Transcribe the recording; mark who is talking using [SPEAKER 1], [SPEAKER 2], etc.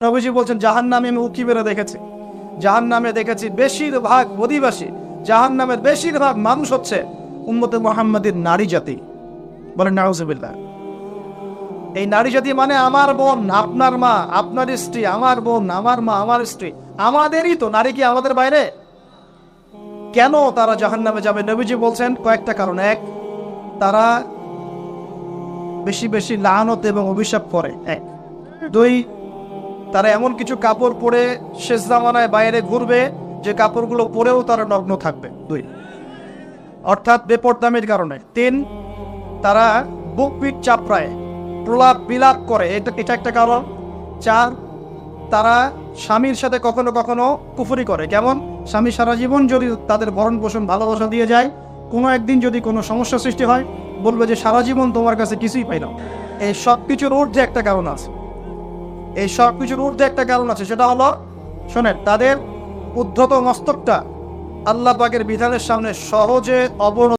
[SPEAKER 1] নবীজি বলছেন জাহান্নামে আমি উঁকি মেরে দেখেছি, জাহান্নামে দেখেছি বেশিরভাগ অধিবাসী, জাহান্নামের বেশিরভাগ মানুষ হচ্ছে উম্মতে মুহাম্মাদের নারী জাতি। বলেন নাউজুবিল্লাহ। এই নারী জাতি মানে আমার বোন, আপনার মা, আপনার স্ত্রী, আমার বোন, আমার মা, আমার স্ত্রী, আমাদেরই তো। নারী কি আমাদের বাইরে? কেন তারা জাহান্নামে যাবে? নবীজি বলছেন কয়েকটা কারণ। এক, তারা বেশি বেশি লানত এবং অভিশাপ করে। এক। দুই, তারা এমন কিছু কাপড় পরে শেষ জামানায় বাইরে ঘুরবে যে কাপড়গুলো পরেও তারা নগ্ন থাকবে। দুই, অর্থাৎ বেপরদামির কারণে। তিন, তারা বুক পিঠ চাপড়ায় প্রলাপ বিলাপ করে, এটা একটা কারণ। চার, তারা স্বামীর সাথে কখনো কখনো কুফরি করে। কেমন? স্বামী সারা জীবন যদি তাদের ভরণ পোষণ ভালোবাসা দিয়ে যায়, কোনো একদিন যদি কোনো সমস্যা সৃষ্টি হয়, বলবে যে সারা জীবন তোমার কাছে কিছুই পাই না। এই সব কিছুর ঊর্ধ্বে একটা কারণ আছে, এই সব কিছুর ঊর্ধ্বে একটা কারণ আছে, সেটা হলো, শোনেন, তাদের উদ্ধত মস্তকটা আল্লাহ পাকের বিধানের সামনে সহজে অবনত